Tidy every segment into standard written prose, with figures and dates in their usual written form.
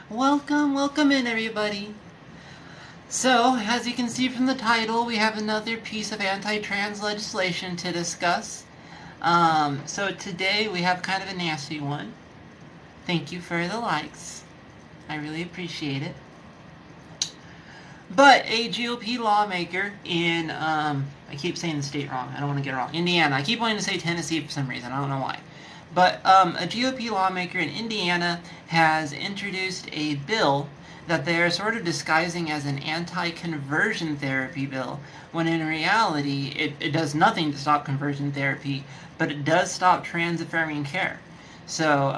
Welcome in everybody. So, as you can see from the title, we have another piece of anti-trans legislation to discuss. So today we have kind of a nasty one. Thank you for the likes. I really appreciate it. But a GOP lawmaker in, I keep saying the state wrong, I don't want to get it wrong, Indiana. I keep wanting to say Tennessee for some reason, I don't know why. But a GOP lawmaker in Indiana has introduced a bill that they are sort of disguising as an anti-conversion therapy bill, when in reality it does nothing to stop conversion therapy, but it does stop trans-affirming care. So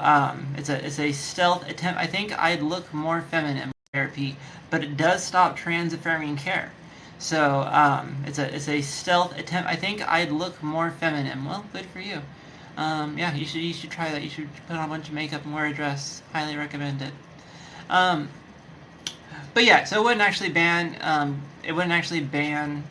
it's a stealth attempt. I think I'd look more feminine therapy, but it does stop trans-affirming care. So it's a stealth attempt. I think I'd look more feminine. Well, good for you. Yeah, you should try that. You should put on a bunch of makeup and wear a dress. Highly recommend it. But yeah, so it wouldn't actually ban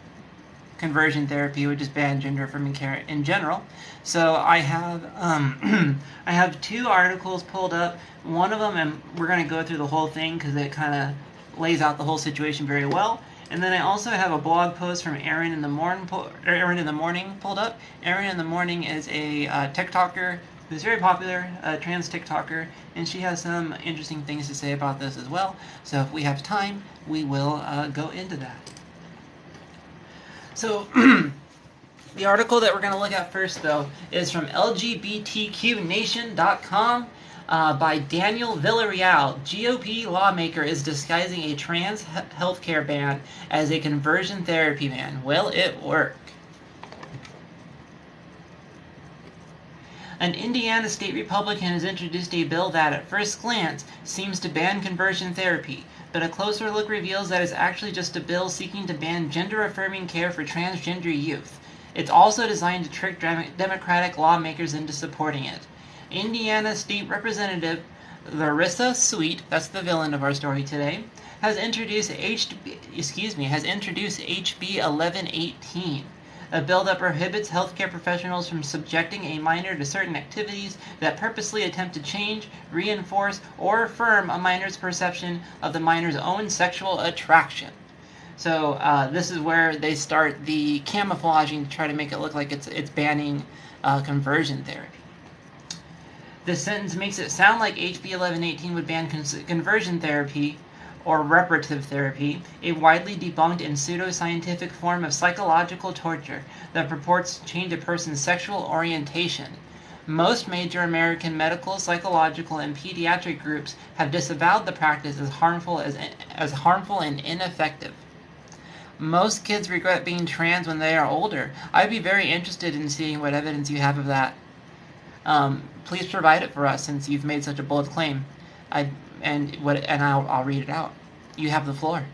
conversion therapy. It would just ban gender affirming care in general. So I have I have two articles pulled up. One of them, and we're going to go through the whole thing because it kind of lays out the whole situation very well. And then I also have a blog post from Erin in the Morning pulled up. Erin in the Morning is a TikToker who's very popular, a trans TikToker, and she has some interesting things to say about this as well. So if we have time, we will go into that. So the article that we're going to look at first, though, is from LGBTQNation.com. By Daniel Villarreal. GOP lawmaker is disguising a trans healthcare ban as a conversion therapy ban. Will it work? An Indiana state Republican has introduced a bill that, at first glance, seems to ban conversion therapy, but a closer look reveals that it's actually just a bill seeking to ban gender-affirming care for transgender youth. It's also designed to trick Democratic lawmakers into supporting it. Indiana State Representative Larissa Sweet, that's the villain of our story today, has introduced HB 1118, a bill that prohibits healthcare professionals from subjecting a minor to certain activities that purposely attempt to change, reinforce, or affirm a minor's perception of the minor's own sexual attraction. So this is where they start the camouflaging to try to make it look like it's banning conversion therapy. This sentence makes it sound like HB 1118 would ban conversion therapy, or reparative therapy, a widely debunked and pseudoscientific form of psychological torture that purports to change a person's sexual orientation. Most major American medical, psychological, and pediatric groups have disavowed the practice as harmful and ineffective. Most kids regret being trans when they are older. I'd be very interested in seeing what evidence you have of that. Please provide it for us, since you've made such a bold claim. I'll read it out. You have the floor,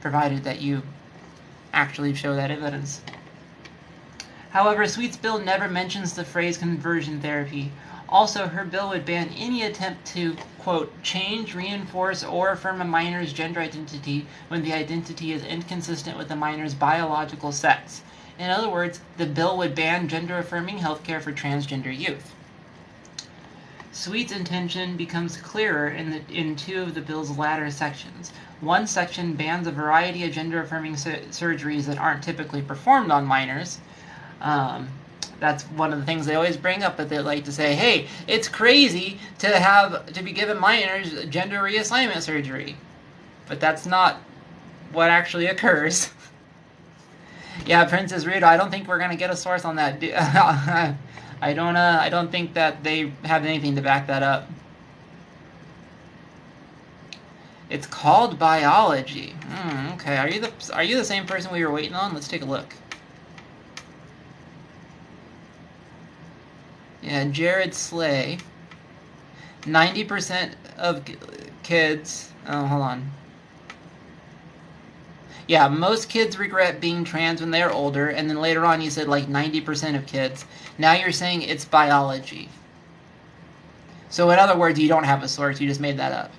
provided that you actually show that evidence. However, Sweet's bill never mentions the phrase conversion therapy. Also, her bill would ban any attempt to, quote, change, reinforce, or affirm a minor's gender identity when the identity is inconsistent with the minor's biological sex. In other words, the bill would ban gender-affirming healthcare for transgender youth. Sweet's intention becomes clearer in two of the bill's latter sections. One section bans a variety of gender-affirming surgeries that aren't typically performed on minors. That's one of the things they always bring up, but they like to say, hey, it's crazy to be given minors gender reassignment surgery. But that's not what actually occurs. Yeah, Princess Rudo, I don't think we're gonna get a source on that. I don't think that they have anything to back that up. It's called biology. Okay, are you the same person we were waiting on? Let's take a look. Yeah, Jared Slay. 90% of kids. Oh, hold on. Yeah, most kids regret being trans when they're older, and then later on you said like 90% of kids. Now you're saying it's biology. So in other words, you don't have a source, you just made that up.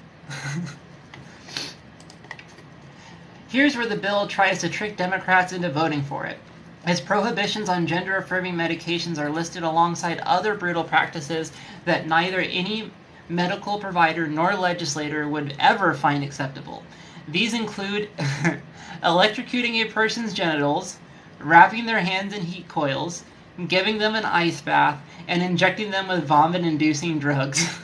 Here's where the bill tries to trick Democrats into voting for it. Its prohibitions on gender-affirming medications are listed alongside other brutal practices that neither any medical provider nor legislator would ever find acceptable. These include electrocuting a person's genitals, wrapping their hands in heat coils, giving them an ice bath, and injecting them with vomit-inducing drugs.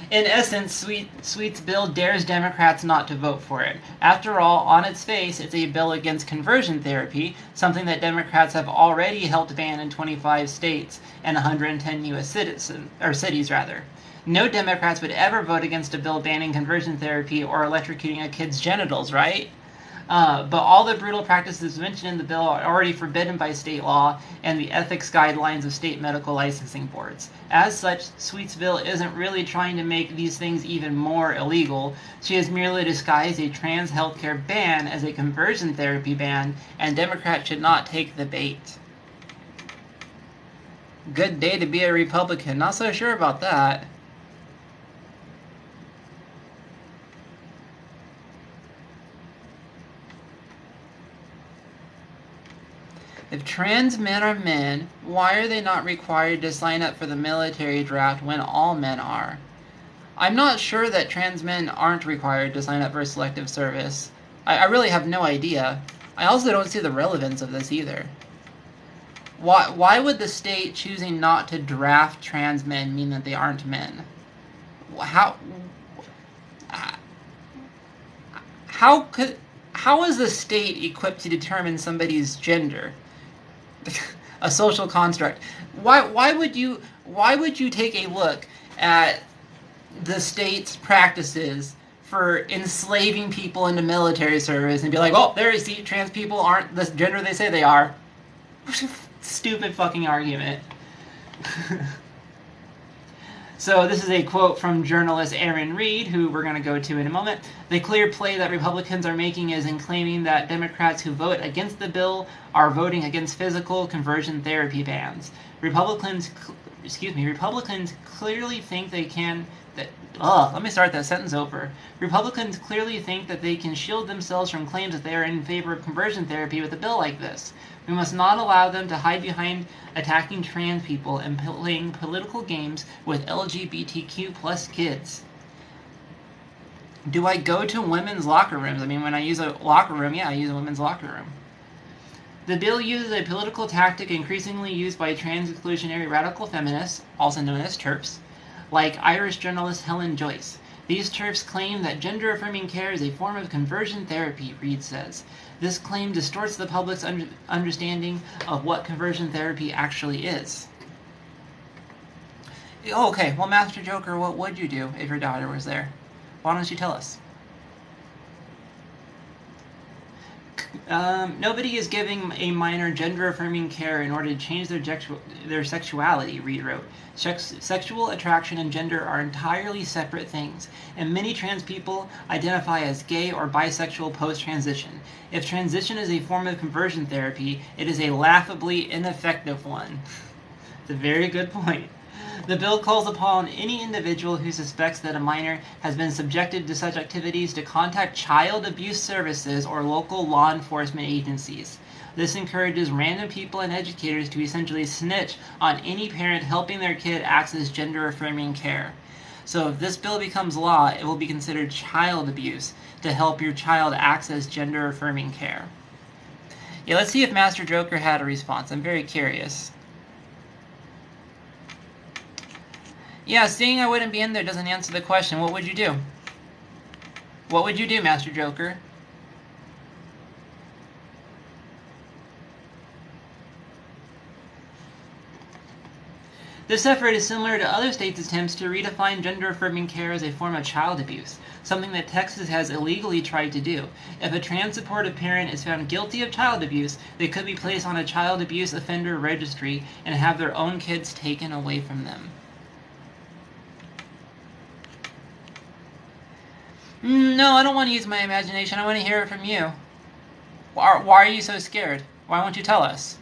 In essence, Sweet's bill dares Democrats not to vote for it. After all, on its face, it's a bill against conversion therapy, something that Democrats have already helped ban in 25 states and 110 U.S. cities. No Democrats would ever vote against a bill banning conversion therapy or electrocuting a kid's genitals, right? But all the brutal practices mentioned in the bill are already forbidden by state law and the ethics guidelines of state medical licensing boards. As such, Sweet's bill isn't really trying to make these things even more illegal. She has merely disguised a trans healthcare ban as a conversion therapy ban, and Democrats should not take the bait. Good day to be a Republican. Not so sure about that. If trans men are men, why are they not required to sign up for the military draft when all men are? I'm not sure that trans men aren't required to sign up for selective service. I really have no idea. I also don't see the relevance of this either. Why would the state choosing not to draft trans men mean that they aren't men? How is the state equipped to determine somebody's gender? A social construct. Why would you take a look at the state's practices for enslaving people into military service and be like, oh, there you see, trans people aren't the gender they say they are? Stupid fucking argument. So this is a quote from journalist Aaron Reed, who we're going to go to in a moment. The clear play that Republicans are making is in claiming that Democrats who vote against the bill are voting against physical conversion therapy bans. Republicans clearly think they can... let me start that sentence over. Republicans clearly think that they can shield themselves from claims that they are in favor of conversion therapy with a bill like this. We must not allow them to hide behind attacking trans people and playing political games with LGBTQ plus kids. Do I go to women's locker rooms? I mean, when I use a locker room, yeah, I use a women's locker room. The bill uses a political tactic increasingly used by trans-exclusionary radical feminists, also known as TERFs, like Irish journalist Helen Joyce. These TERFs claim that gender-affirming care is a form of conversion therapy, Reed says. This claim distorts the public's understanding of what conversion therapy actually is. Oh, okay, well, Master Joker, what would you do if your daughter was there? Why don't you tell us? Nobody is giving a minor gender-affirming care in order to change their sexuality, Reed wrote. Sexual attraction and gender are entirely separate things, and many trans people identify as gay or bisexual post-transition. If transition is a form of conversion therapy, it is a laughably ineffective one. It's a very good point. The bill calls upon any individual who suspects that a minor has been subjected to such activities to contact child abuse services or local law enforcement agencies. This encourages random people and educators to essentially snitch on any parent helping their kid access gender-affirming care. So if this bill becomes law, it will be considered child abuse to help your child access gender-affirming care. Yeah, let's see if Master Joker had a response. I'm very curious. Yeah, seeing I wouldn't be in there doesn't answer the question. What would you do? What would you do, Master Joker? This effort is similar to other states' attempts to redefine gender-affirming care as a form of child abuse, something that Texas has illegally tried to do. If a trans-supportive parent is found guilty of child abuse, they could be placed on a child abuse offender registry and have their own kids taken away from them. No, I don't want to use my imagination. I want to hear it from you. Why are you so scared? Why won't you tell us?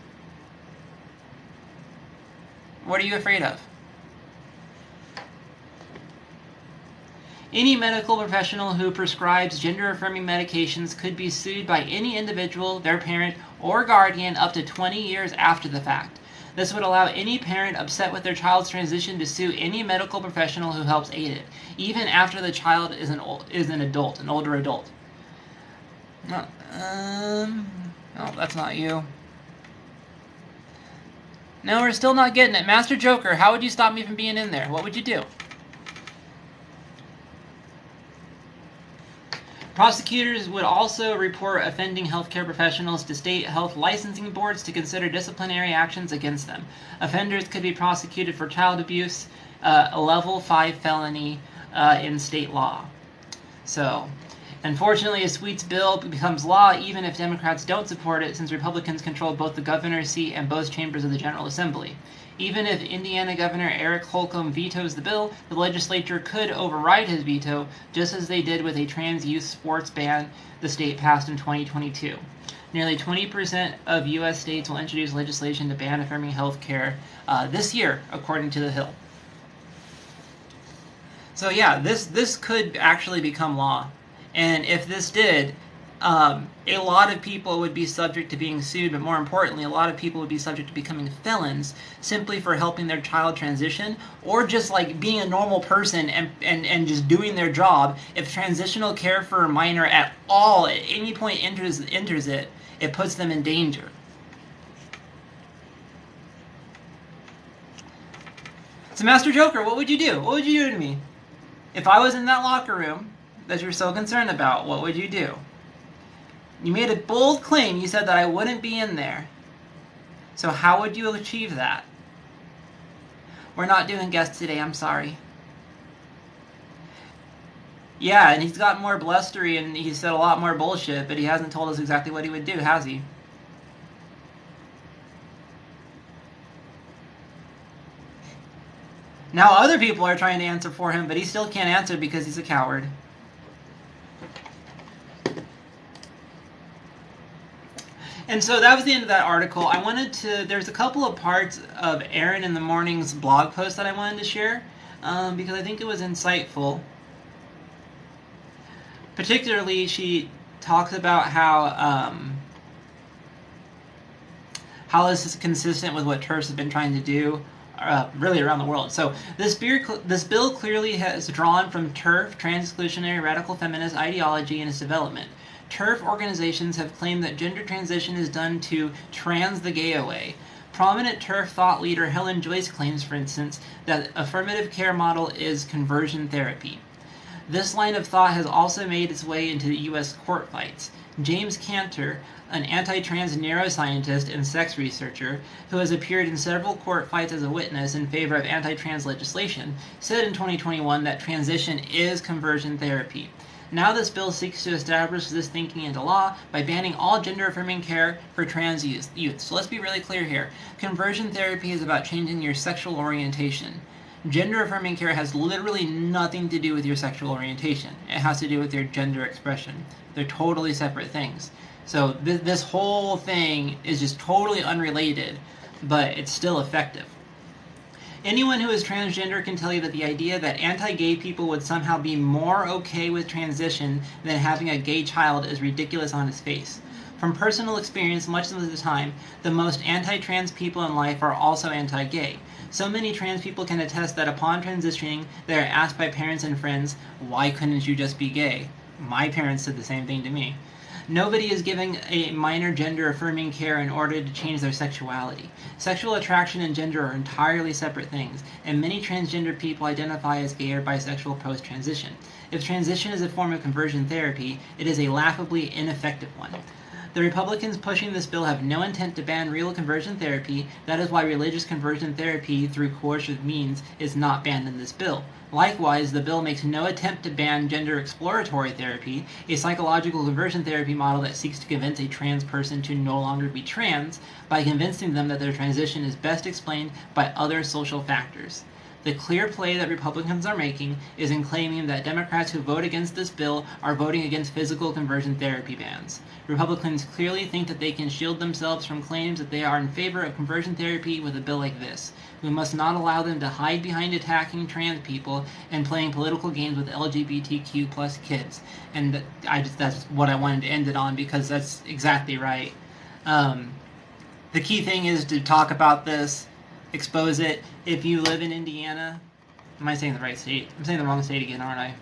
What are you afraid of? Any medical professional who prescribes gender-affirming medications could be sued by any individual, their parent, or guardian up to 20 years after the fact. This would allow any parent upset with their child's transition to sue any medical professional who helps aid it, even after the child is an older adult. No, that's not you. No, we're still not getting it. Master Joker, how would you stop me from being in there? What would you do? Prosecutors would also report offending healthcare professionals to state health licensing boards to consider disciplinary actions against them. Offenders could be prosecuted for child abuse, a level 5 felony in state law. So, unfortunately, a Sweet's bill becomes law even if Democrats don't support it, since Republicans control both the governor's seat and both chambers of the General Assembly. Even if Indiana Governor Eric Holcomb vetoes the bill, the legislature could override his veto, just as they did with a trans-youth sports ban the state passed in 2022. Nearly 20% of U.S. states will introduce legislation to ban affirming health care this year, according to The Hill. So yeah, this could actually become law. And if this did, a lot of people would be subject to being sued, but more importantly, a lot of people would be subject to becoming felons simply for helping their child transition, or just like being a normal person and just doing their job. If transitional care for a minor at all, at any point enters it, it puts them in danger. So Master Joker, what would you do? What would you do to me? If I was in that locker room that you're so concerned about, what would you do? You made a bold claim. You said that I wouldn't be in there. So how would you achieve that? We're not doing guests today, I'm sorry. Yeah, and he's got more blustery and he said a lot more bullshit, but he hasn't told us exactly what he would do, has he? Now other people are trying to answer for him, but he still can't answer because he's a coward. And so that was the end of that article. There's a couple of parts of Erin in the Morning's blog post that I wanted to share because I think it was insightful. Particularly, she talks about how this is consistent with what TERFs have been trying to do really around the world. So this bill clearly has drawn from TERF, trans-exclusionary radical feminist ideology, in its development. TERF organizations have claimed that gender transition is done to trans the gay away. Prominent TERF thought leader Helen Joyce claims, for instance, that affirmative care model is conversion therapy. This line of thought has also made its way into the U.S. court fights. James Cantor, an anti-trans neuroscientist and sex researcher who has appeared in several court fights as a witness in favor of anti-trans legislation, said in 2021 that transition is conversion therapy. Now this bill seeks to establish this thinking into law by banning all gender-affirming care for trans youth. So let's be really clear here. Conversion therapy is about changing your sexual orientation. Gender-affirming care has literally nothing to do with your sexual orientation. It has to do with your gender expression. They're totally separate things. So this whole thing is just totally unrelated, but it's still effective. Anyone who is transgender can tell you that the idea that anti-gay people would somehow be more okay with transition than having a gay child is ridiculous on its face. From personal experience, much of the time, the most anti-trans people in life are also anti-gay. So many trans people can attest that upon transitioning, they are asked by parents and friends, "Why couldn't you just be gay?" My parents said the same thing to me. Nobody is giving a minor gender-affirming care in order to change their sexuality. Sexual attraction and gender are entirely separate things, and many transgender people identify as gay or bisexual post-transition. If transition is a form of conversion therapy, it is a laughably ineffective one. The Republicans pushing this bill have no intent to ban real conversion therapy. That is why religious conversion therapy through coercive means is not banned in this bill. Likewise, the bill makes no attempt to ban gender exploratory therapy, a psychological conversion therapy model that seeks to convince a trans person to no longer be trans by convincing them that their transition is best explained by other social factors. The clear play that Republicans are making is in claiming that Democrats who vote against this bill are voting against physical conversion therapy bans. Republicans clearly think that they can shield themselves from claims that they are in favor of conversion therapy with a bill like this. We must not allow them to hide behind attacking trans people and playing political games with LGBTQ plus kids. And that's what I wanted to end it on, because that's exactly right. the key thing is to talk about this, expose it. If you live in Indiana, am I saying the right state? I'm saying the wrong state again, aren't I?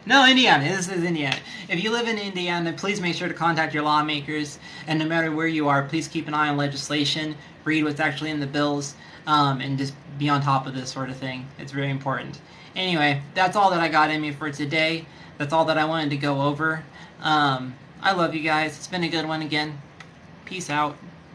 No, Indiana. This is Indiana. If you live in Indiana, please make sure to contact your lawmakers. And no matter where you are, please keep an eye on legislation, read what's actually in the bills, and just be on top of this sort of thing. It's very important. Anyway, that's all that I got in me for today. That's all that I wanted to go over. I love you guys. It's been a good one again. Peace out.